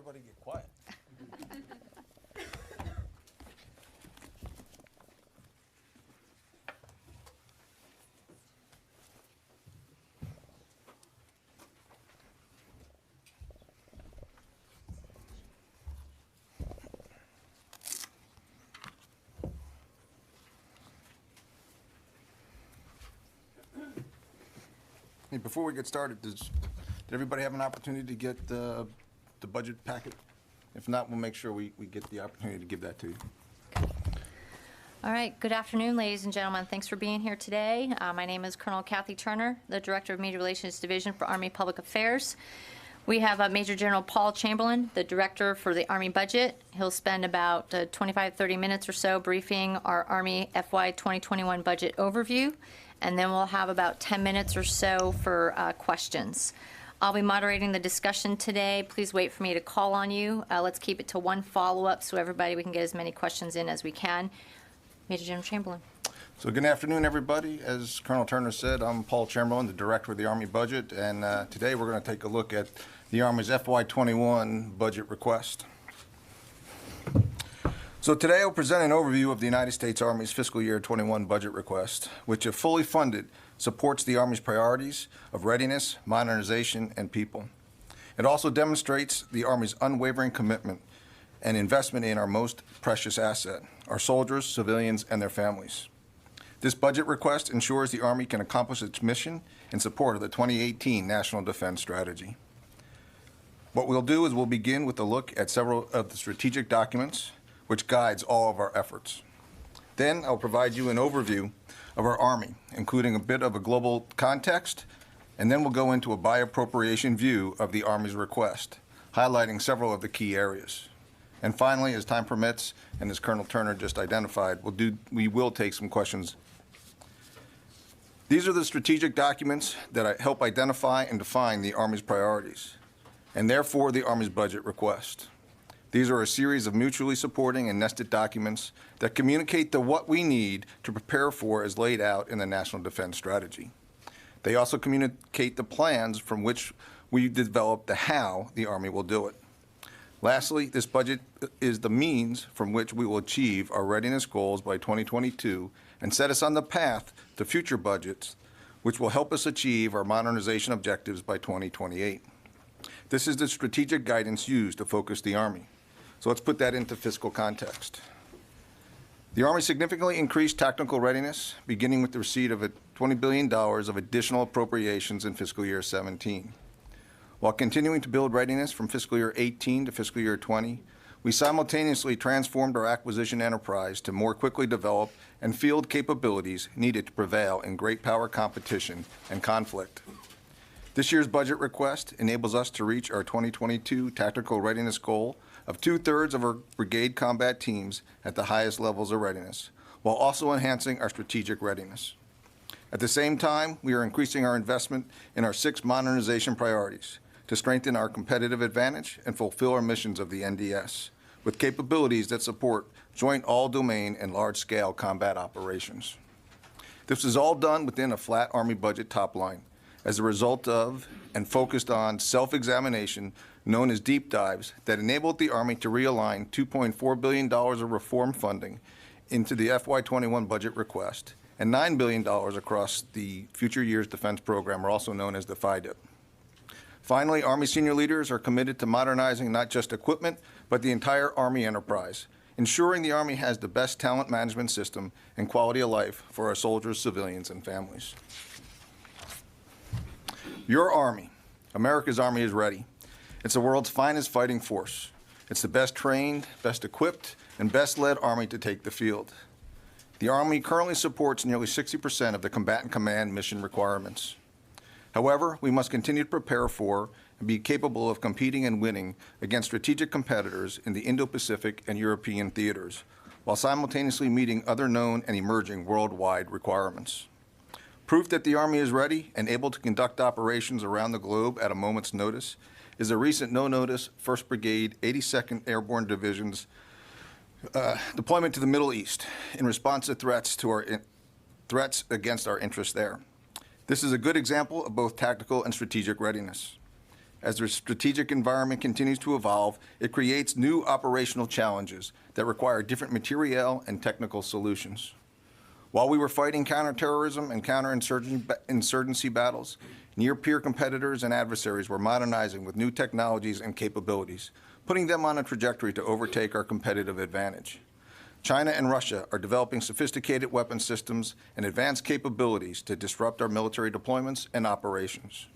everybody get quiet? Hey, before we get started, did everybody have an opportunity to get the budget packet? If not, we'll make sure we get the opportunity to give that to you. All right, good afternoon, ladies and gentlemen. Thanks for being here today. My name is Colonel Kathy Turner, the Director of Media Relations Division for Army Public Affairs. We have Major General Paul Chamberlain, the Director for the Army Budget. He'll spend about 25-30 minutes or so briefing our Army FY 2021 budget overview, and then we'll have about 10 minutes or so for questions. I'll be moderating the discussion today. Please wait for me to call on you. Let's keep it to one follow-up so we can get as many questions in as we can. Major General Chamberlain. So good afternoon, everybody. As Colonel Turner said, I'm Paul Chamberlain, the Director of the Army Budget, and today we're going to take a look at the Army's FY 21 budget request. So today I'll present an overview of the United States Army's fiscal year 21 budget request, which, if fully funded, supports the Army's priorities of readiness, modernization, and people. It also demonstrates the Army's unwavering commitment and investment in our most precious asset, our soldiers, civilians, and their families. This budget request ensures the Army can accomplish its mission in support of the 2018 National Defense Strategy. What we'll do is we'll begin with a look at several of the strategic documents which guides all of our efforts. Then I'll provide you an overview of our Army, including a bit of a global context, and then we'll go into a by-appropriation view of the Army's request, highlighting several of the key areas. And finally, as time permits, and as Colonel Turner just identified, we will take some questions. These are the strategic documents that help identify and define the Army's priorities, and therefore the Army's budget request. These are a series of mutually supporting and nested documents that communicate the what we need to prepare for as laid out in the National Defense Strategy. They also communicate the plans from which we develop the how the Army will do it. Lastly, this budget is the means from which we will achieve our readiness goals by 2022 and set us on the path to future budgets, which will help us achieve our modernization objectives by 2028. This is the strategic guidance used to focus the Army. So let's put that into fiscal context. The Army significantly increased tactical readiness, beginning with the receipt of $20 billion of additional appropriations in fiscal year 17. While continuing to build readiness from fiscal year 18 to fiscal year 20, we simultaneously transformed our acquisition enterprise to more quickly develop and field capabilities needed to prevail in great power competition and conflict. This year's budget request enables us to reach our 2022 tactical readiness goal of 2/3 of our brigade combat teams at the highest levels of readiness, while also enhancing our strategic readiness. At the same time, we are increasing our investment in our 6 modernization priorities to strengthen our competitive advantage and fulfill our missions of the NDS, with capabilities that support joint all-domain and large-scale combat operations. This is all done within a flat Army budget top line, as a result of and focused on self-examination known as deep dives that enabled the Army to realign $2.4 billion of reform funding into the FY 21 budget request and $9 billion across the Future Years Defense Program, or also known as the FYDP. Finally, Army senior leaders are committed to modernizing not just equipment, but the entire Army enterprise, ensuring the Army has the best talent management system and quality of life for our soldiers, civilians, and families. Your Army, America's Army, is ready. It's the world's finest fighting force. It's the best trained, best equipped, and best led Army to take the field. The Army currently supports nearly 60% of the combatant command mission requirements. However, we must continue to prepare for and be capable of competing and winning against strategic competitors in the Indo-Pacific and European theaters, while simultaneously meeting other known and emerging worldwide requirements. Proof that the Army is ready and able to conduct operations around the globe at a moment's notice is a recent no-notice 1st Brigade 82nd Airborne Division's deployment to the Middle East in response to threats against our interests there. This is a good example of both tactical and strategic readiness. As the strategic environment continues to evolve, it creates new operational challenges that require different materiel and technical solutions. While we were fighting counterterrorism and counterinsurgency battles, near-peer competitors and adversaries were modernizing with new technologies and capabilities, putting them on a trajectory to overtake our competitive advantage. China and Russia are developing sophisticated weapon systems and advanced capabilities to disrupt our military deployments and operations.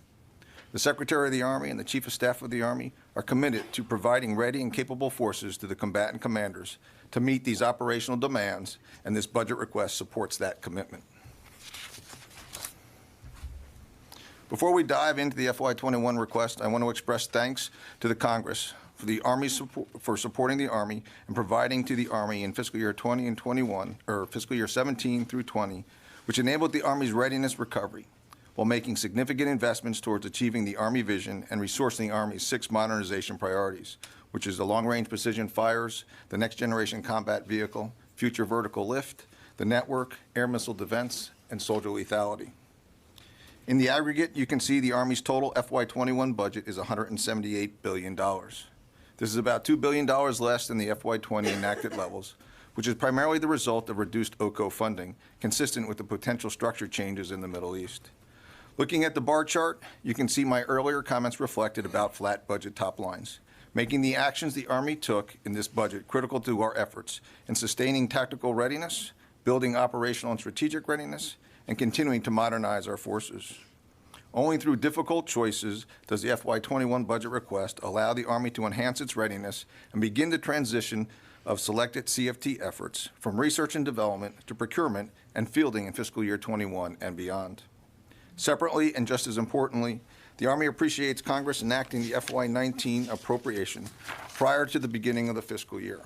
The Secretary of the Army and the Chief of Staff of the Army are committed to providing ready and capable forces to the combatant commanders to meet these operational demands, and this budget request supports that commitment. Before we dive into the FY21 request, I want to express thanks to the Congress for the Army's support, for supporting the Army and providing to the Army in fiscal year 20 and 21, or fiscal year 17 through 20, which enabled the Army's readiness recovery, while making significant investments towards achieving the Army vision and resourcing the Army's 6 modernization priorities, which is the long-range precision fires, the next-generation combat vehicle, future vertical lift, the network, air missile defense, and soldier lethality. In the aggregate, you can see the Army's total FY21 budget is $178 billion. This is about $2 billion less than the FY20 enacted levels, which is primarily the result of reduced OCO funding, consistent with the potential structure changes in the Middle East. Looking at the bar chart, you can see my earlier comments reflected about flat budget top lines, making the actions the Army took in this budget critical to our efforts in sustaining tactical readiness, building operational and strategic readiness, and continuing to modernize our forces. Only through difficult choices does the FY21 budget request allow the Army to enhance its readiness and begin the transition of selected CFT efforts from research and development to procurement and fielding in fiscal year 21 and beyond. Separately, and just as importantly, the Army appreciates Congress enacting the FY19 appropriation prior to the beginning of the fiscal year.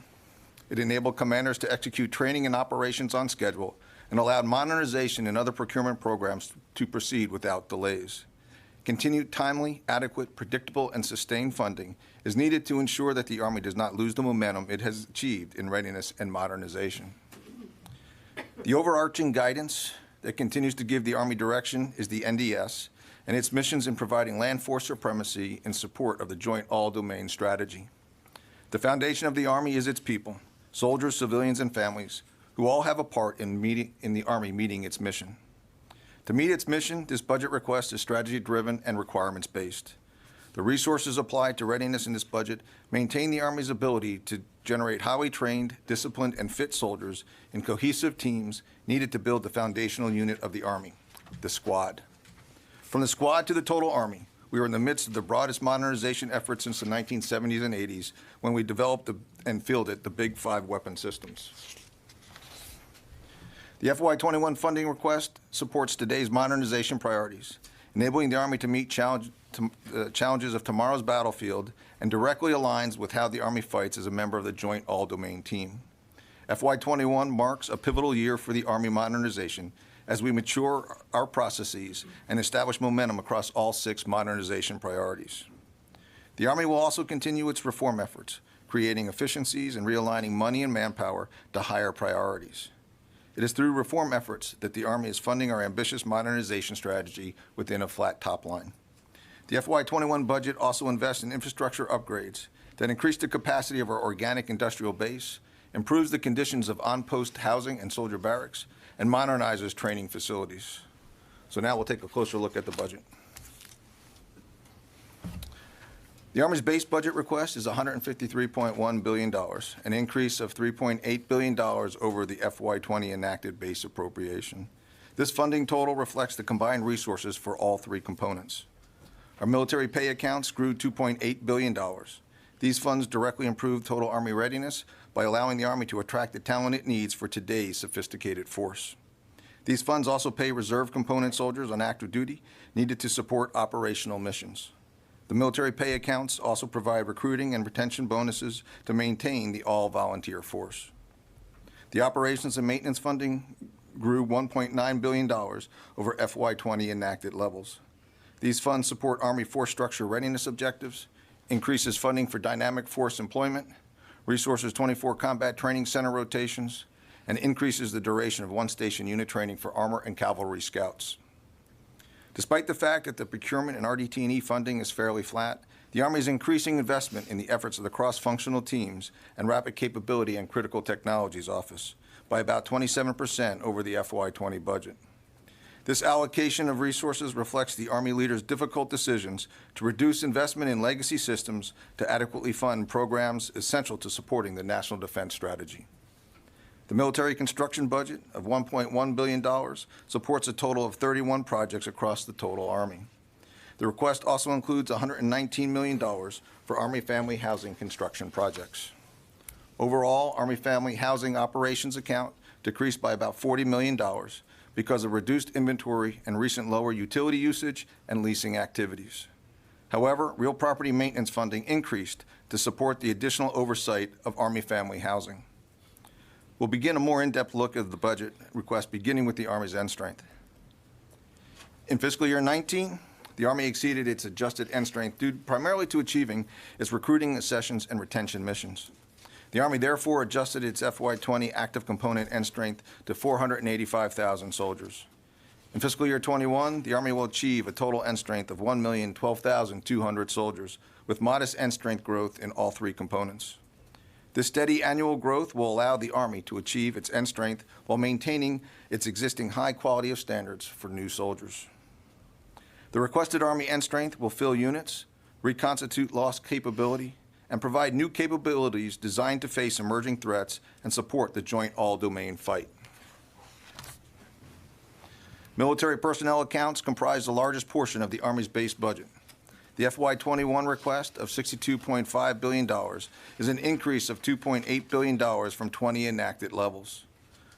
It enabled commanders to execute training and operations on schedule and allowed modernization and other procurement programs to proceed without delays. Continued timely, adequate, predictable, and sustained funding is needed to ensure that the Army does not lose the momentum it has achieved in readiness and modernization. The overarching guidance that continues to give the Army direction is the NDS and its missions in providing land force supremacy in support of the Joint All-Domain Strategy. The foundation of the Army is its people, soldiers, civilians, and families, who all have a part in the Army meeting its mission. To meet its mission, this budget request is strategy-driven and requirements-based. The resources applied to readiness in this budget maintain the Army's ability to generate highly trained, disciplined, and fit soldiers in cohesive teams needed to build the foundational unit of the Army, the squad. From the squad to the total Army, we are in the midst of the broadest modernization effort since the 1970s and 80s when we developed and fielded the Big 5 weapon systems. The FY21 funding request supports today's modernization priorities, enabling the Army to meet challenges of tomorrow's battlefield and directly aligns with how the Army fights as a member of the Joint All-Domain Team. FY21 marks a pivotal year for the Army modernization as we mature our processes and establish momentum across all 6 modernization priorities. The Army will also continue its reform efforts, creating efficiencies and realigning money and manpower to higher priorities. It is through reform efforts that the Army is funding our ambitious modernization strategy within a flat top line. The FY21 budget also invests in infrastructure upgrades that increase the capacity of our organic industrial base, improves the conditions of on-post housing and soldier barracks, and modernizes training facilities. So now we'll take a closer look at the budget. The Army's base budget request is $153.1 billion, an increase of $3.8 billion over the FY20 enacted base appropriation. This funding total reflects the combined resources for all 3 components. Our military pay accounts grew $2.8 billion. These funds directly improve total Army readiness by allowing the Army to attract the talent it needs for today's sophisticated force. These funds also pay reserve component soldiers on active duty needed to support operational missions. The military pay accounts also provide recruiting and retention bonuses to maintain the all-volunteer force. The operations and maintenance funding grew $1.9 billion over FY20 enacted levels. These funds support Army force structure readiness objectives, increases funding for dynamic force employment, resources 24 combat training center rotations, and increases the duration of one-station unit training for armor and cavalry scouts. Despite the fact that the procurement and RDT&E funding is fairly flat, The Army is increasing investment in the efforts of the cross-functional teams and Rapid Capability and Critical Technologies Office by about 27% over the FY20 budget. This allocation of resources reflects the Army leaders' difficult decisions to reduce investment in legacy systems to adequately fund programs essential to supporting the National Defense Strategy. The military construction budget of $1.1 billion supports a total of 31 projects across the total Army. The request also includes $119 million for Army family housing construction projects. Overall, Army family housing operations account decreased by about $40 million because of reduced inventory and recent lower utility usage and leasing activities. However, real property maintenance funding increased to support the additional oversight of Army family housing. We'll begin a more in-depth look at the budget request, beginning with the Army's end strength. In fiscal year 19, the Army exceeded its adjusted end strength due primarily to achieving its recruiting, accessions, and retention missions. The Army therefore adjusted its FY20 active component end strength to 485,000 soldiers. In fiscal year 21, the Army will achieve a total end strength of 1,012,200 soldiers, with modest end strength growth in all three components. This steady annual growth will allow the Army to achieve its end strength while maintaining its existing high quality of standards for new soldiers. The requested Army end strength will fill units, reconstitute lost capability, and provide new capabilities designed to face emerging threats and support the joint all-domain fight. Military personnel accounts comprise the largest portion of the Army's base budget. The FY21 request of $62.5 billion is an increase of $2.8 billion from 20 enacted levels.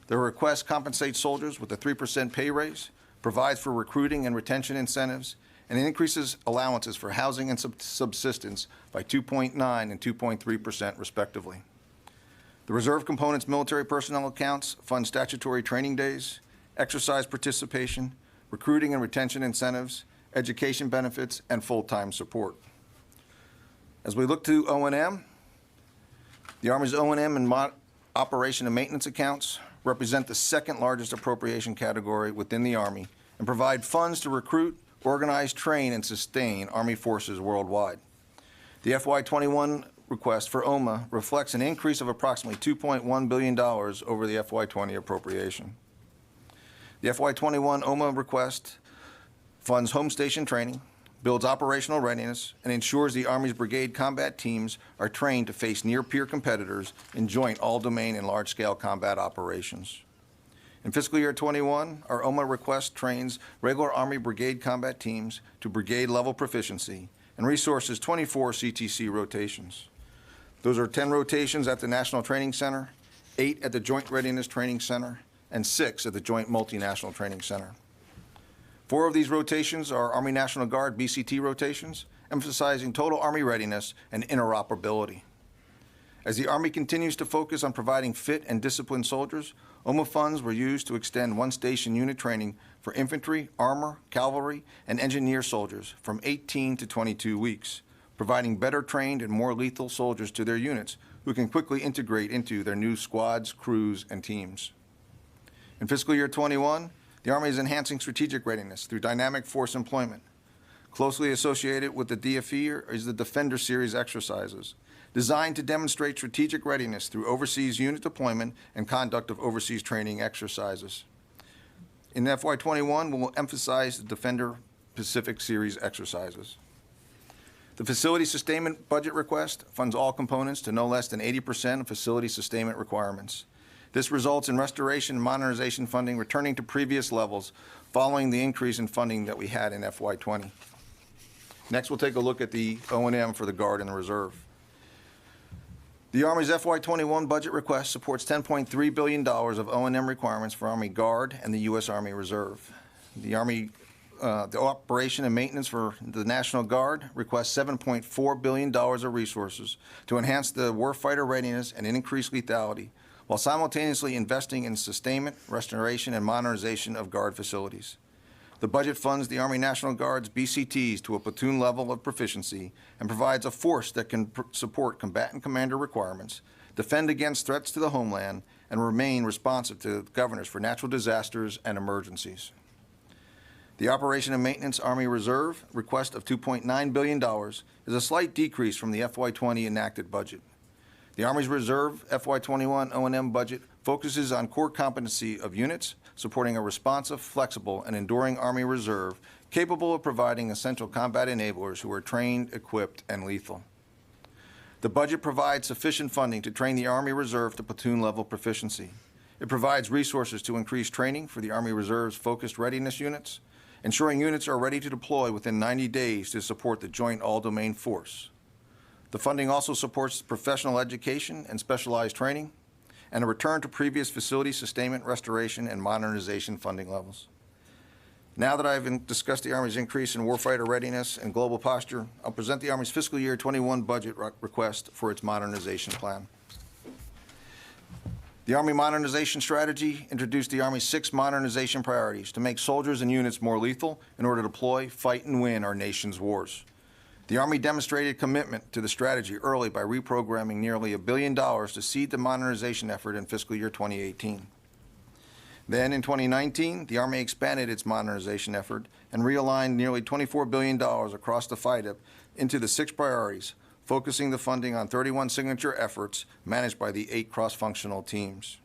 The request compensates soldiers with a 3% pay raise, provides for recruiting and retention incentives, and increases allowances for housing and subsistence by 2.9 and 2.3% respectively. The reserve component's military personnel accounts fund statutory training days, exercise participation, recruiting and retention incentives, education benefits, and full-time support. As we look to O&M, the Army's O&M and operation and maintenance accounts represent the second largest appropriation category within the Army and provide funds to recruit, organize, train, and sustain Army forces worldwide. The FY21 request for OMA reflects an increase of approximately $2.1 billion over the FY20 appropriation. The FY21 OMA request funds home station training, builds operational readiness, and ensures the Army's brigade combat teams are trained to face near-peer competitors in joint all-domain and large-scale combat operations. In fiscal year 21, our OMA request trains regular Army brigade combat teams to brigade-level proficiency and resources 24 CTC rotations. Those are 10 rotations at the National Training Center, 8 at the Joint Readiness Training Center, and 6 at the Joint Multinational Training Center. 4 of these rotations are Army National Guard BCT rotations, emphasizing total Army readiness and interoperability. As the Army continues to focus on providing fit and disciplined soldiers, OMA funds were used to extend one-station unit training for infantry, armor, cavalry, and engineer soldiers from 18 to 22 weeks, providing better trained and more lethal soldiers to their units who can quickly integrate into their new squads, crews, and teams. In fiscal year 21, the Army is enhancing strategic readiness through dynamic force employment. Closely associated with the DFE is the Defender Series exercises, designed to demonstrate strategic readiness through overseas unit deployment and conduct of overseas training exercises. In FY21, we will emphasize the Defender Pacific Series exercises. The facility sustainment budget request funds all components to no less than 80% of facility sustainment requirements. This results in restoration and modernization funding returning to previous levels following the increase in funding that we had in FY20. Next, we'll take a look at the O&M for the Guard and the Reserve. The Army's FY21 budget request supports $10.3 billion of O&M requirements for Army Guard and the U.S. Army Reserve. The operation and maintenance for the National Guard requests $7.4 billion of resources to enhance the warfighter readiness and increase lethality, while simultaneously investing in sustainment, restoration, and modernization of Guard facilities. The budget funds the Army National Guard's BCTs to a platoon level of proficiency and provides a force that can support combatant commander requirements, defend against threats to the homeland, and remain responsive to governors for natural disasters and emergencies. The Operation and Maintenance Army Reserve request of $2.9 billion is a slight decrease from the FY20 enacted budget. The Army's Reserve FY21 O&M budget focuses on core competency of units, supporting a responsive, flexible, and enduring Army Reserve capable of providing essential combat enablers who are trained, equipped, and lethal. The budget provides sufficient funding to train the Army Reserve to platoon-level proficiency. It provides resources to increase training for the Army Reserve's focused readiness units, ensuring units are ready to deploy within 90 days to support the Joint All-Domain Force. The funding also supports professional education and specialized training, and a return to previous facility sustainment, restoration, and modernization funding levels. Now that I've discussed the Army's increase in warfighter readiness and global posture, I'll present the Army's fiscal year 21 budget request for its modernization plan. The Army Modernization Strategy introduced the Army's 6 modernization priorities to make soldiers and units more lethal in order to deploy, fight, and win our nation's wars. The Army demonstrated commitment to the strategy early by reprogramming nearly $1 billion to seed the modernization effort in fiscal year 2018. Then, in 2019, the Army expanded its modernization effort and realigned nearly $24 billion across the FYDP into the 6 priorities, focusing the funding on 31 signature efforts managed by the 8 cross-functional teams.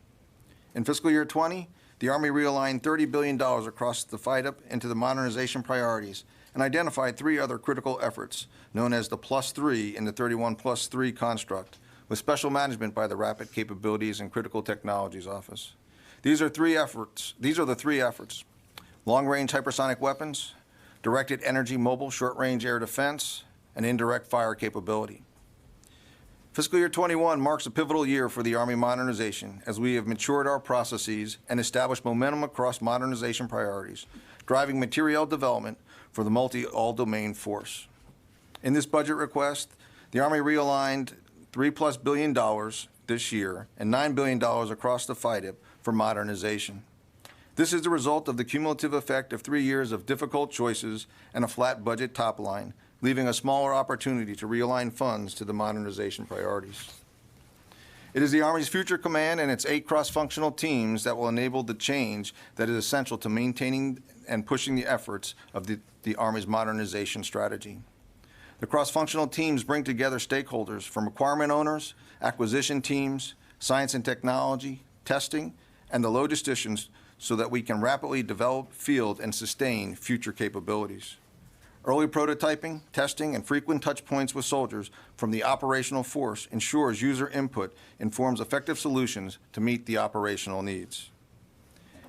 In fiscal year 20, the Army realigned $30 billion across the FYDP into the modernization priorities and identified 3 other critical efforts, known as the +3 in the 31+3 construct, with special management by the Rapid Capabilities and Critical Technologies Office. These are the 3 efforts: long-range hypersonic weapons, directed energy mobile short-range air defense, and indirect fire capability. Fiscal year 21 marks a pivotal year for the Army modernization as we have matured our processes and established momentum across modernization priorities, driving materiel development for the multi-all-domain force. In this budget request, the Army realigned $3+ billion this year and $9 billion across the FYDP for modernization. This is the result of the cumulative effect of 3 years of difficult choices and a flat budget top line, leaving a smaller opportunity to realign funds to the modernization priorities. It is the Army's future command and its 8 cross-functional teams that will enable the change that is essential to maintaining and pushing the efforts of the Army's modernization strategy. The cross-functional teams bring together stakeholders from requirement owners, acquisition teams, science and technology, testing, and the logisticians so that we can rapidly develop, field, and sustain future capabilities. Early prototyping, testing, and frequent touch points with soldiers from the operational force ensures user input informs effective solutions to meet the operational needs.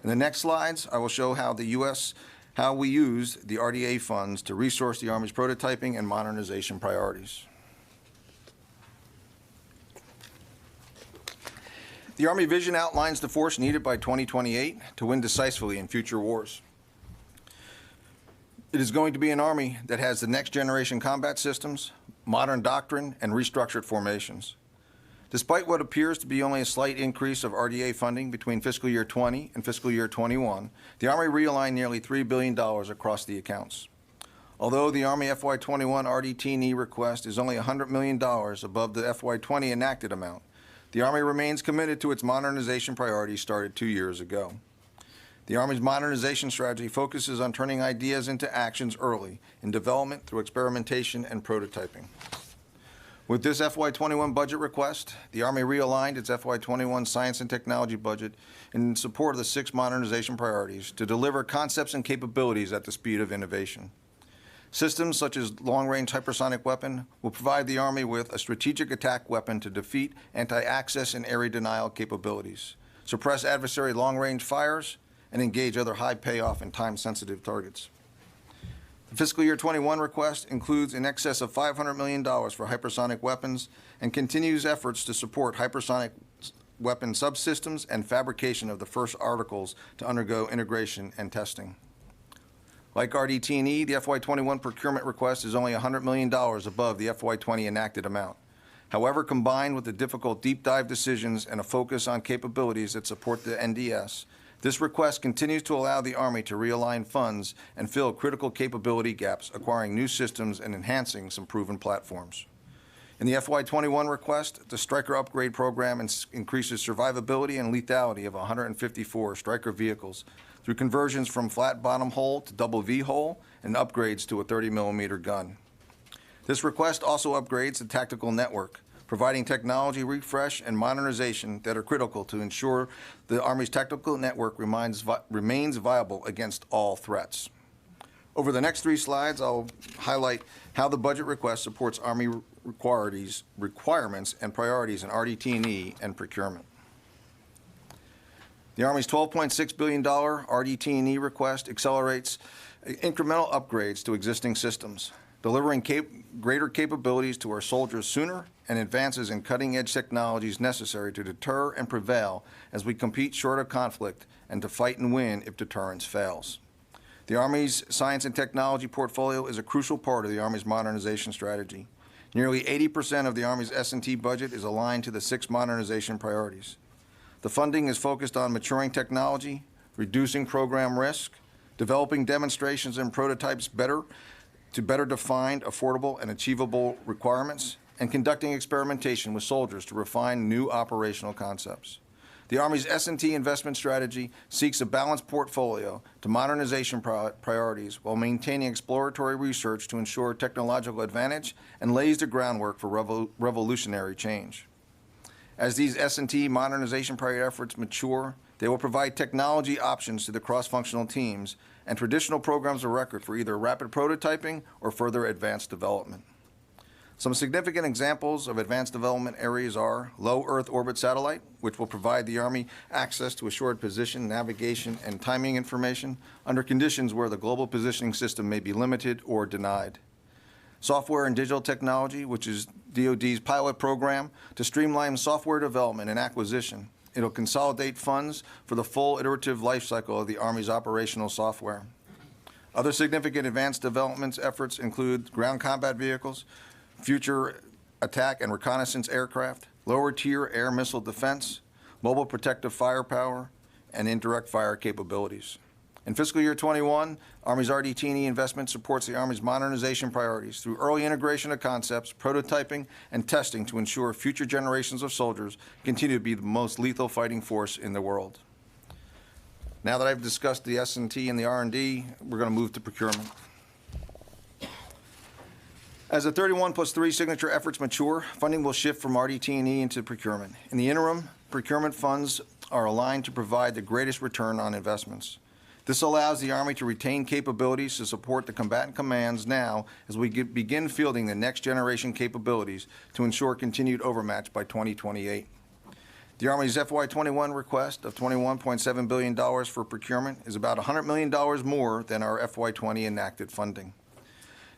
In the next slides, I will show how we use the RDA funds to resource the Army's prototyping and modernization priorities. The Army vision outlines the force needed by 2028 to win decisively in future wars. It is going to be an Army that has the next generation combat systems, modern doctrine, and restructured formations. Despite what appears to be only a slight increase of RDA funding between fiscal year 20 and fiscal year 21, the Army realigned nearly $3 billion across the accounts. Although the Army FY21 RDT&E request is only $100 million above the FY20 enacted amount, the Army remains committed to its modernization priorities started 2 years ago. The Army's modernization strategy focuses on turning ideas into actions early in development through experimentation and prototyping. With this FY21 budget request, the Army realigned its FY21 science and technology budget in support of the 6 modernization priorities to deliver concepts and capabilities at the speed of innovation. Systems such as long-range hypersonic weapon will provide the Army with a strategic attack weapon to defeat anti-access and area denial capabilities, suppress adversary long-range fires, and engage other high payoff and time-sensitive targets. The fiscal year 21 request includes in excess of $500 million for hypersonic weapons and continues efforts to support hypersonic weapon subsystems and fabrication of the first articles to undergo integration and testing. Like RDT&E, the FY21 procurement request is only $100 million above the FY20 enacted amount. However, combined with the difficult deep dive decisions and a focus on capabilities that support the NDS, this request continues to allow the Army to realign funds and fill critical capability gaps, acquiring new systems and enhancing some proven platforms. In the FY21 request, the Stryker upgrade program increases survivability and lethality of 154 Stryker vehicles through conversions from flat bottom hull to double V hull and upgrades to a 30mm gun. This request also upgrades the tactical network, providing technology refresh and modernization that are critical to ensure the Army's tactical network remains viable against all threats. Over the next 3 slides, I'll highlight how the budget request supports Army requirements and priorities in RDT&E and procurement. The Army's $12.6 billion RDT&E request accelerates incremental upgrades to existing systems, delivering greater capabilities to our soldiers sooner and advances in cutting-edge technologies necessary to deter and prevail as we compete short of conflict and to fight and win if deterrence fails. The Army's science and technology portfolio is a crucial part of the Army's modernization strategy. Nearly 80% of the Army's S&T budget is aligned to the 6 modernization priorities. The funding is focused on maturing technology, reducing program risk, developing demonstrations and prototypes to better define affordable and achievable requirements, and conducting experimentation with soldiers to refine new operational concepts. The Army's S&T investment strategy seeks a balanced portfolio to modernization priorities while maintaining exploratory research to ensure technological advantage and lays the groundwork for revolutionary change. As these S&T modernization priority efforts mature, they will provide technology options to the cross-functional teams and traditional programs of record for either rapid prototyping or further advanced development. Some significant examples of advanced development areas are low Earth orbit satellite, which will provide the Army access to assured position, navigation, and timing information under conditions where the global positioning system may be limited or denied. Software and digital technology, which is DoD's pilot program to streamline software development and acquisition. It'll consolidate funds for the full iterative life cycle of the Army's operational software. Other significant advanced development efforts include ground combat vehicles, future attack and reconnaissance aircraft, lower-tier air missile defense, mobile protective firepower, and indirect fire capabilities. In fiscal year 21, Army's RDT&E investment supports the Army's modernization priorities through early integration of concepts, prototyping, and testing to ensure future generations of soldiers continue to be the most lethal fighting force in the world. Now that I've discussed the S&T and the R&D, we're going to move to procurement. As the 31+3 signature efforts mature, funding will shift from RDT&E into procurement. In the interim, procurement funds are aligned to provide the greatest return on investments. This allows the Army to retain capabilities to support the combatant commands now as we begin fielding the next generation capabilities to ensure continued overmatch by 2028. The Army's FY21 request of $21.7 billion for procurement is about $100 million more than our FY20 enacted funding.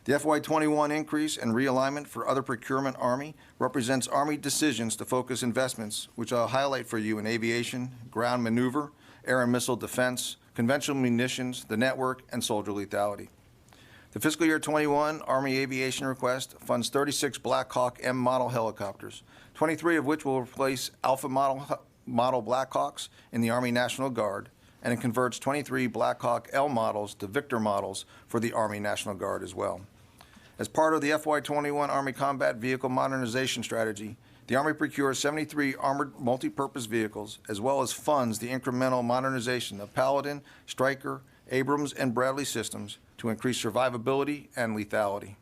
The FY21 increase and realignment for other procurement Army represents Army decisions to focus investments, which I'll highlight for you in aviation, ground maneuver, air and missile defense, conventional munitions, the network, and soldier lethality. The fiscal year 21 Army aviation request funds 36 Black Hawk M model helicopters, 23 of which will replace Alpha model Black Hawks in the Army National Guard, and it converts 23 Black Hawk L models to Victor models for the Army National Guard as well. As part of the FY21 Army Combat Vehicle Modernization Strategy, the Army procures 73 armored multi-purpose vehicles, as well as funds the incremental modernization of Paladin, Stryker, Abrams, and Bradley systems to increase survivability and lethality.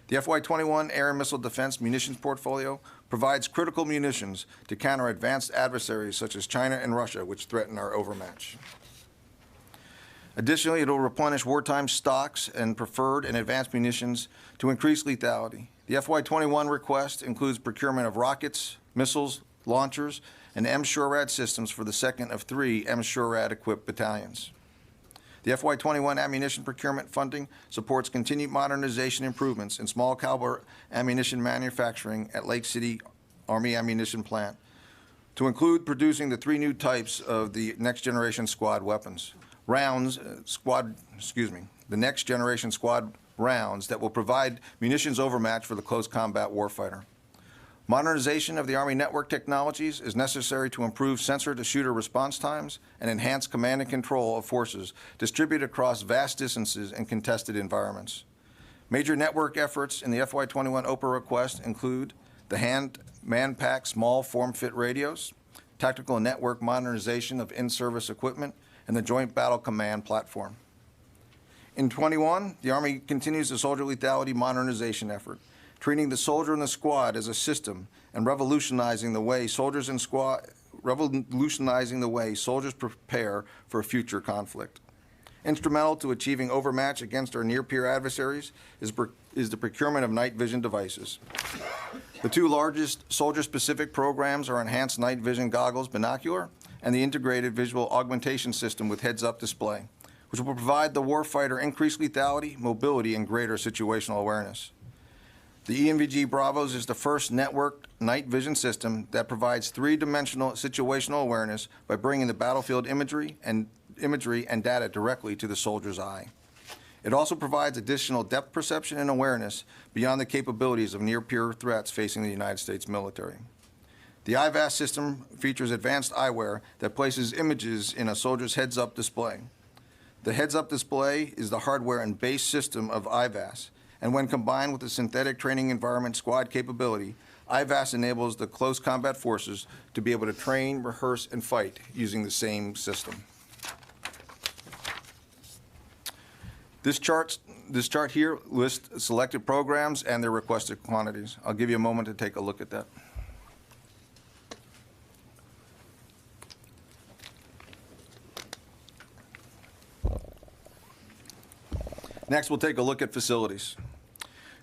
The FY21 Air and Missile Defense Munitions Portfolio provides critical munitions to counter advanced adversaries such as China and Russia, which threaten our overmatch. Additionally, it will replenish wartime stocks and preferred and advanced munitions to increase lethality. The FY21 request includes procurement of rockets, missiles, launchers, and M-SHORAD systems for the second of 3 M-SHORAD-equipped battalions. The FY21 ammunition procurement funding supports continued modernization improvements in small caliber ammunition manufacturing at Lake City Army Ammunition Plant, to include producing the 3 new types of the next generation squad weapons. The next generation squad rounds that will provide munitions overmatch for the close combat warfighter. Modernization of the Army network technologies is necessary to improve sensor-to-shooter response times and enhance command and control of forces distributed across vast distances and contested environments. Major network efforts in the FY21 OPA request include the man-pack small form-fit radios, tactical network modernization of in-service equipment, and the Joint Battle Command platform. In 21, the Army continues the soldier lethality modernization effort, treating the soldier and the squad as a system and revolutionizing the way soldiers prepare for a future conflict. Instrumental to achieving overmatch against our near-peer adversaries is the procurement of night vision devices. The two largest soldier-specific programs are Enhanced Night Vision Goggles Binocular and the Integrated Visual Augmentation System with Heads-Up Display, which will provide the warfighter increased lethality, mobility, and greater situational awareness. The ENVG Bravos is the first networked night vision system that provides three-dimensional situational awareness by bringing the battlefield imagery and data directly to the soldier's eye. It also provides additional depth perception and awareness beyond the capabilities of near-peer threats facing the United States military. The IVAS system features advanced eyewear that places images in a soldier's heads-up display. The heads-up display is the hardware and base system of IVAS, and when combined with the synthetic training environment squad capability, IVAS enables the close combat forces to be able to train, rehearse, and fight using the same system. This chart here lists selected programs and their requested quantities. I'll give you a moment to take a look at that. Next, we'll take a look at facilities.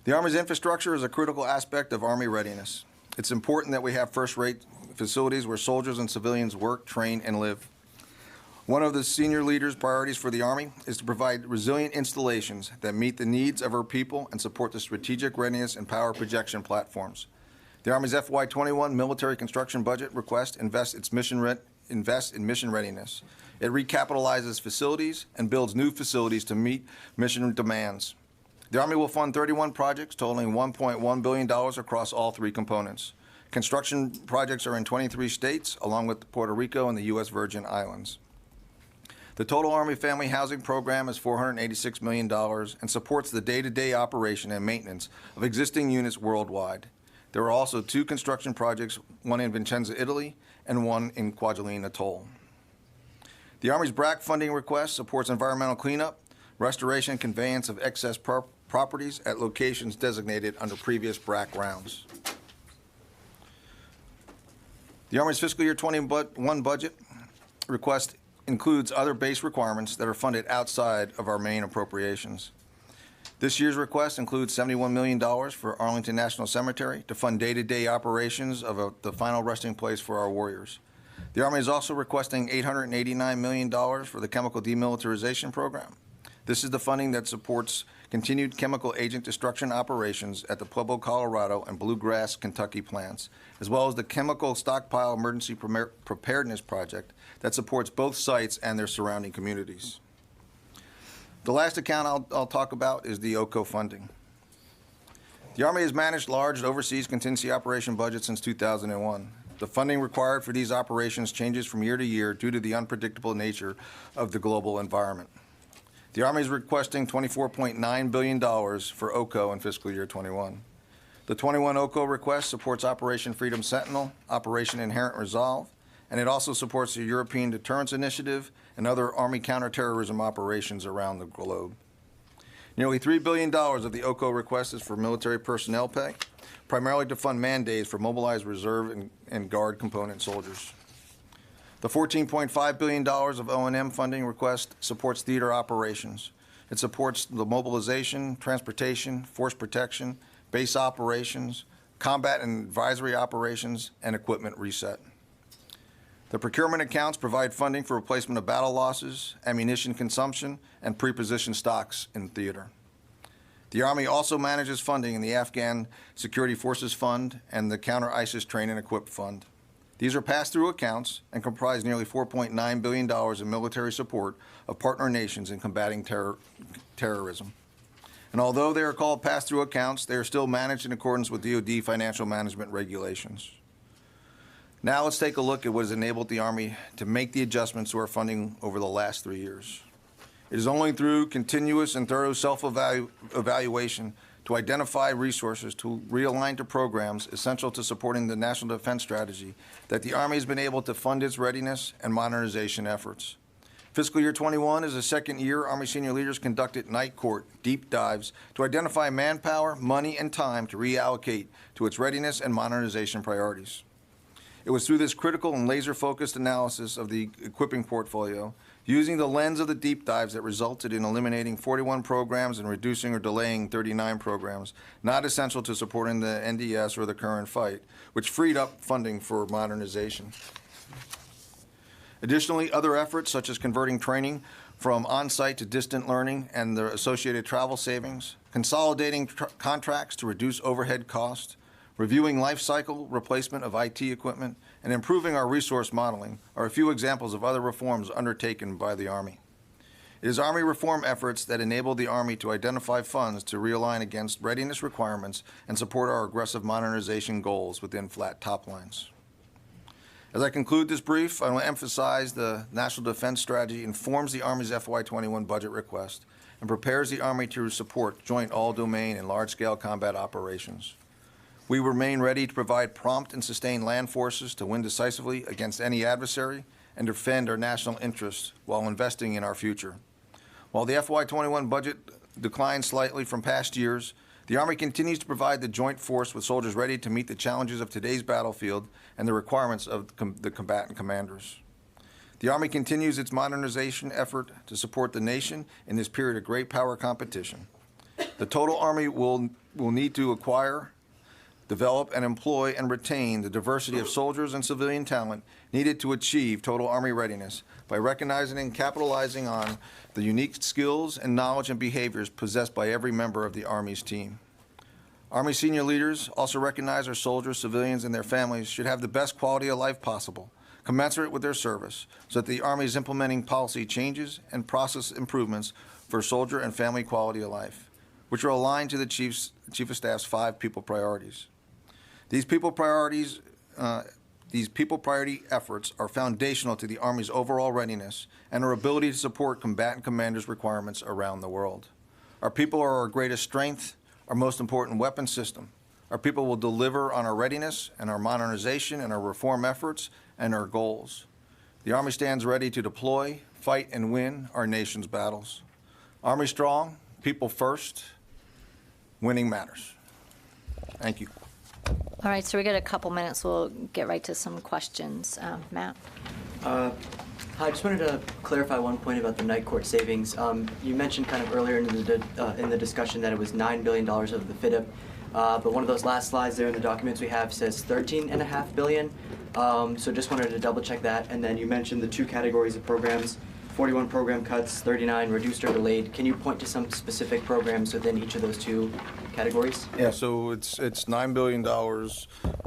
The Army's infrastructure is a critical aspect of Army readiness. It's important that we have first-rate facilities where soldiers and civilians work, train, and live. One of the senior leaders' priorities for the Army is to provide resilient installations that meet the needs of our people and support the strategic readiness and power projection platforms. The Army's FY21 military construction budget request invests in mission readiness. It recapitalizes facilities and builds new facilities to meet mission demands. The Army will fund 31 projects totaling $1.1 billion across all three components. Construction projects are in 23 states, along with Puerto Rico and the U.S. Virgin Islands. The total Army Family Housing Program is $486 million and supports the day-to-day operation and maintenance of existing units worldwide. There are also two construction projects, one in Vicenza, Italy, and one in Kwajalein Atoll. The Army's BRAC funding request supports environmental cleanup, restoration and conveyance of excess properties at locations designated under previous BRAC rounds. The Army's fiscal year 21 budget request includes other base requirements that are funded outside of our main appropriations. This year's request includes $71 million for Arlington National Cemetery to fund day-to-day operations of the final resting place for our warriors. The Army is also requesting $889 million for the chemical demilitarization program. This is the funding that supports continued chemical agent destruction operations at the Pueblo, Colorado, and Bluegrass, Kentucky plants, as well as the Chemical Stockpile Emergency Preparedness Project that supports both sites and their surrounding communities. The last account I'll talk about is the OCO funding. The Army has managed large overseas contingency operation budgets since 2001. The funding required for these operations changes from year to year due to the unpredictable nature of the global environment. The Army is requesting $24.9 billion for OCO in fiscal year 21. The 21 OCO request supports Operation Freedom Sentinel, Operation Inherent Resolve, and it also supports the European Deterrence Initiative and other Army counterterrorism operations around the globe. Nearly $3 billion of the OCO request is for military personnel pay, primarily to fund man-days for mobilized reserve and guard component soldiers. The $14.5 billion of O&M funding request supports theater operations. It supports the mobilization, transportation, force protection, base operations, combat and advisory operations, and equipment reset. The procurement accounts provide funding for replacement of battle losses, ammunition consumption, and pre-position stocks in theater. The Army also manages funding in the Afghan Security Forces Fund and the Counter-ISIS Train and Equip Fund. These are pass-through accounts and comprise nearly $4.9 billion in military support of partner nations in combating terrorism. And although they are called pass-through accounts, they are still managed in accordance with DoD financial management regulations. Now let's take a look at what has enabled the Army to make the adjustments to our funding over the last 3 years. It is only through continuous and thorough self-evaluation to identify resources to realign to programs essential to supporting the National Defense Strategy that the Army has been able to fund its readiness and modernization efforts. Fiscal year 21 is the second year Army senior leaders conducted night court deep dives to identify manpower, money, and time to reallocate to its readiness and modernization priorities. It was through this critical and laser-focused analysis of the equipping portfolio, using the lens of the deep dives, that resulted in eliminating 41 programs and reducing or delaying 39 programs not essential to supporting the NDS or the current fight, which freed up funding for modernization. Additionally, other efforts such as converting training from on-site to distant learning and the associated travel savings, consolidating contracts to reduce overhead costs, reviewing life cycle replacement of IT equipment, and improving our resource modeling are a few examples of other reforms undertaken by the Army. It is Army reform efforts that enable the Army to identify funds to realign against readiness requirements and support our aggressive modernization goals within flat top lines. As I conclude this brief, I want to emphasize the National Defense Strategy informs the Army's FY21 budget request and prepares the Army to support joint all-domain and large-scale combat operations. We remain ready to provide prompt and sustained land forces to win decisively against any adversary and defend our national interests while investing in our future. While the FY21 budget declined slightly from past years, the Army continues to provide the joint force with soldiers ready to meet the challenges of today's battlefield and the requirements of the combatant commanders. The Army continues its modernization effort to support the nation in this period of great power competition. The total Army will need to acquire, develop, and employ and retain the diversity of soldiers and civilian talent needed to achieve total Army readiness by recognizing and capitalizing on the unique skills and knowledge and behaviors possessed by every member of the Army's team. Army senior leaders also recognize our soldiers, civilians, and their families should have the best quality of life possible, commensurate with their service, so that the Army is implementing policy changes and process improvements for soldier and family quality of life, which are aligned to the Chief of Staff's 5 people priorities. These people priority efforts are foundational to the Army's overall readiness and our ability to support combatant commanders' requirements around the world. Our people are our greatest strength, our most important weapon system. Our people will deliver on our readiness and our modernization and our reform efforts and our goals. The Army stands ready to deploy, fight, and win our nation's battles. Army strong, people first, winning matters. Thank you. All right, so we got a couple minutes. We'll get right to some questions. Matt? Hi, I just wanted to clarify one point about the night court savings. You mentioned kind of earlier in the discussion that it was $9 billion of the FIDIP, but one of those last slides there in the documents we have says $13.5 billion. So just wanted to double check that. And then you mentioned the 2 categories of programs, 41 program cuts, 39 reduced or delayed. Can you point to some specific programs within each of those 2 categories? Yeah, so it's $9 billion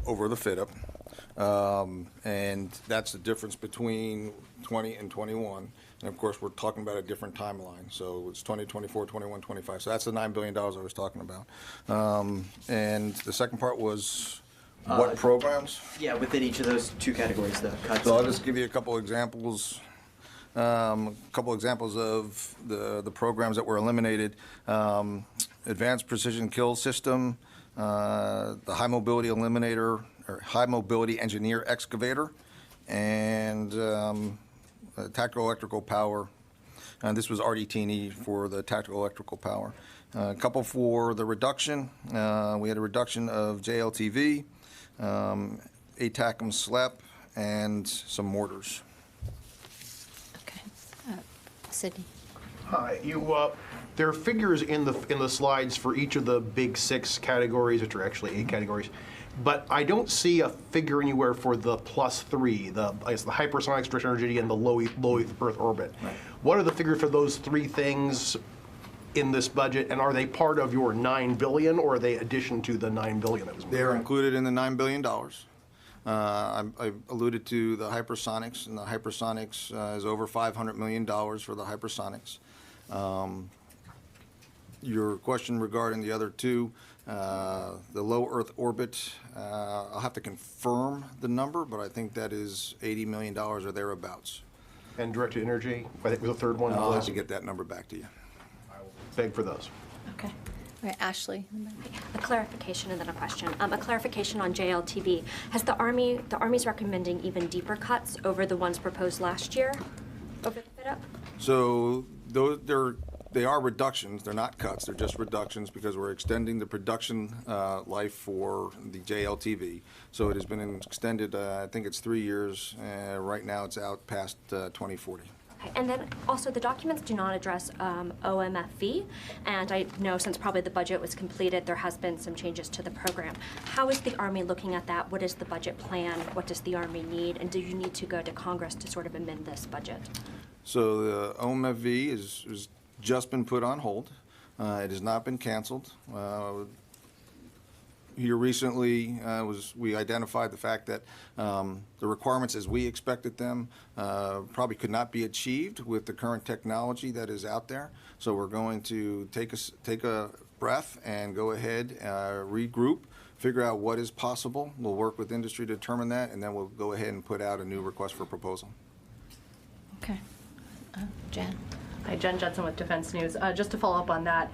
over the FIDIP, and that's the difference between 20 and 21. And of course, we're talking about a different timeline. So it's 20, 24, 21, 25. So that's the $9 billion I was talking about. And the second part was what programs? Yeah, within each of those 2 categories, the cuts. So I'll just give you a couple examples. A couple examples of the programs that were eliminated. Advanced Precision Kill System, the High Mobility Eliminator, or High Mobility Engineer Excavator, and Tactical Electrical Power. This was RDT&E for the Tactical Electrical Power. A couple for the reduction. We had a reduction of JLTV, ATACM SLEP, and some mortars. Sydney? Hi. There are figures in the slides for each of the big 6 categories, which are actually 8 categories, but I don't see a figure anywhere for the +3, the hypersonic stretch energy and the low Earth orbit. Right. What are the figures for those 3 things in this budget, and are they part of your $9 billion, or are they addition to the $9 billion that was moved? They're included in the $9 billion. I alluded to the hypersonics, and the hypersonics is over $500 million for the hypersonics. Your question regarding the other 2, the low Earth orbit, I'll have to confirm the number, but I think that is $80 million or thereabouts. And directed energy, I think was the third one. I'll have to get that number back to you. I will beg for those. Okay. All right, Ashley. A clarification and then a question. A clarification on JLTV. Has the Army's recommending even deeper cuts over the ones proposed last year over the FIDIP? So they are reductions. They're not cuts. They're just reductions because we're extending the production life for the JLTV. So it has been extended, I think it's 3 years. Right now it's out past 2040. Okay, and then also the documents do not address OMFV, and I know since probably the budget was completed, there has been some changes to the program. How is the Army looking at that? What is the budget plan? What does the Army need? And do you need to go to Congress to sort of amend this budget? So the OMFV is just been put on hold. It has not been canceled. Here recently, we identified the fact that the requirements as we expected them probably could not be achieved with the current technology that is out there. So we're going to take a breath and go ahead, regroup, figure out what is possible. We'll work with industry to determine that, and then we'll go ahead and put out a new request for proposal. Okay. Jen? Hi, Jen Judson with Defense News. Just to follow up on that,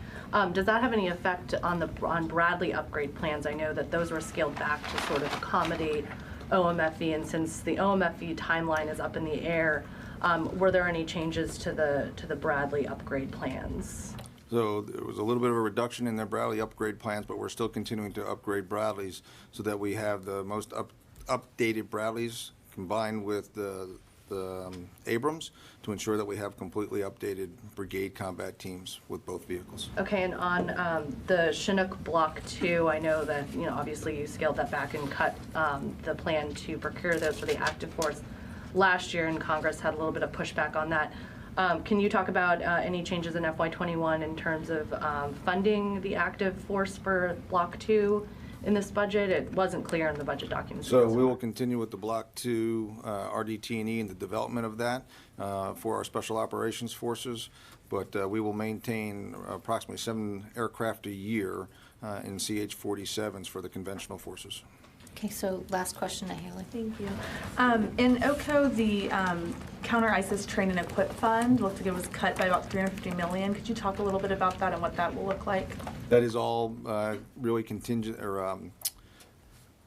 does that have any effect on Bradley upgrade plans? I know that those were scaled back to sort of accommodate OMFV, and since the OMFV timeline is up in the air, were there any changes to the Bradley upgrade plans? So there was a little bit of a reduction in their Bradley upgrade plans, but we're still continuing to upgrade Bradleys so that we have the most updated Bradleys combined with the Abrams to ensure that we have completely updated brigade combat teams with both vehicles. Okay, and on the Chinook Block 2, I know that, obviously you scaled that back and cut the plan to procure those for the active force last year, and Congress had a little bit of pushback on that. Can you talk about any changes in FY21 in terms of funding the active force for Block 2 in this budget? It wasn't clear in the budget documents. So we will continue with the Block 2 RDT&E and the development of that for our Special Operations Forces, but we will maintain approximately 7 aircraft a year in CH-47s for the conventional forces. Okay, so last question to Haley. Thank you. In OCO, the Counter-ISIS Train and Equip Fund looked like it was cut by about $350 million. Could you talk a little bit about that and what that will look like? That is all really contingent or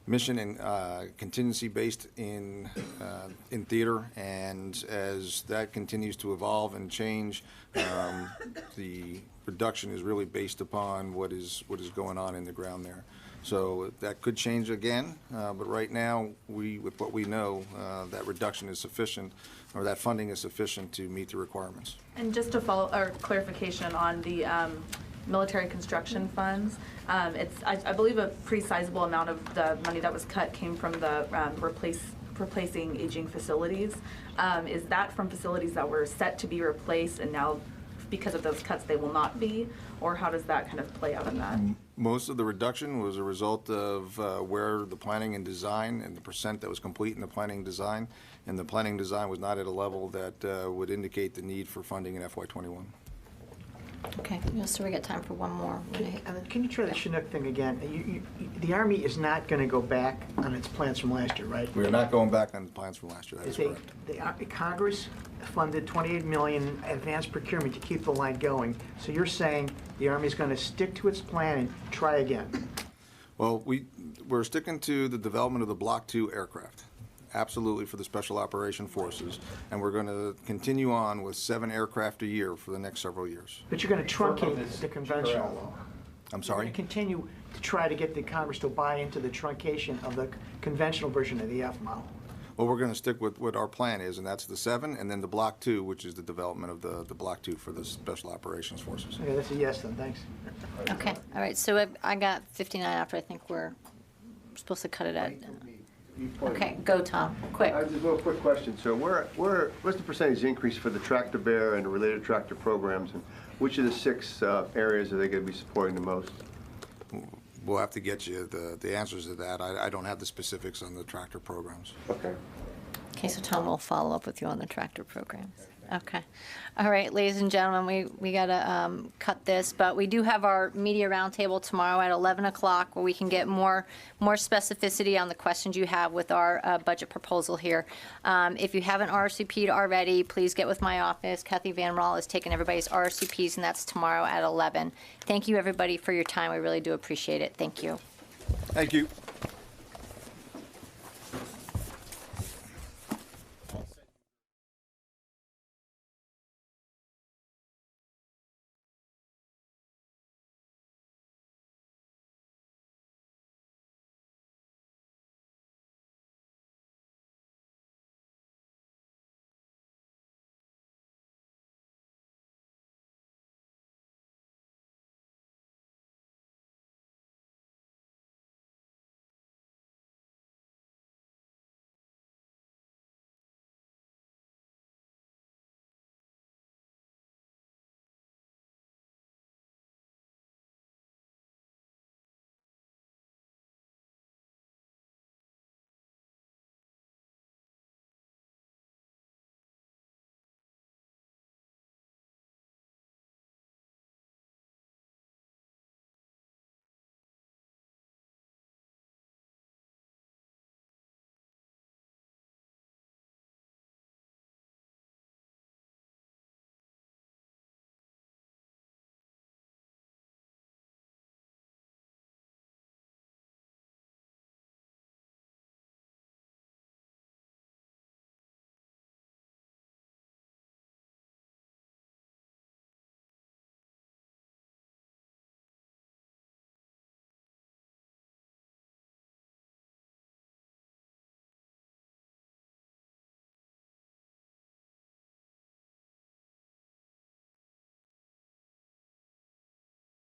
mission and contingency based in theater, and as that continues to evolve and change, the reduction is really based upon what is going on in the ground there. So that could change again, but right now, with what we know, that reduction is sufficient, or that funding is sufficient to meet the requirements. And just to follow, or clarification on the military construction funds, I believe a pretty sizable amount of the money that was cut came from the replacing aging facilities. Is that from facilities that were set to be replaced and now, because of those cuts, they will not be? Or how does that kind of play out in that? Most of the reduction was a result of where the planning and design and the percent that was complete in the planning design, and the planning design was not at a level that would indicate the need for funding in FY21. Okay, so we got time for one more. Can you try the Chinook thing again? The Army is not going to go back on its plans from last year, right? We are not going back on the plans from last year, that is correct. Congress funded $28 million advanced procurement to keep the line going. So you're saying the Army is going to stick to its plan and try again? Well, we're sticking to the development of the Block 2 aircraft, absolutely, for the Special Operation Forces, and we're going to continue on with 7 aircraft a year for the next several years. But you're going to truncate the conventional. I'm You're sorry? going to continue to try to get the Congress to buy into the truncation of the conventional version of the F model. Well, we're going to stick with what our plan is, and that's the 7, and then the Block 2, which is the development of the Block 2 for the Special Operations Forces. Okay, that's a yes then, thanks. Okay, all right, so I got 59 after. I think we're supposed to cut it at. Okay, go Tom, quick. Just a real quick question. So what's the percentage increase for the tractor bear and the related tractor programs, and which of the 6 areas are they going to be supporting the most? We'll have to get you the answers to that. I don't have the specifics on the tractor programs. Okay. Okay, so Tom will follow up with you on the tractor programs. Okay. All right, ladies and gentlemen, we got to cut this, but we do have our media roundtable tomorrow at 11 o'clock where we can get more specificity on the questions you have with our budget proposal here. If you haven't RSVP'd already, please get with my office. Kathy Van Raal is taking everybody's RSVPs, and that's tomorrow at 11. Thank you, everybody, for your time. We really do appreciate it. Thank you. Thank you.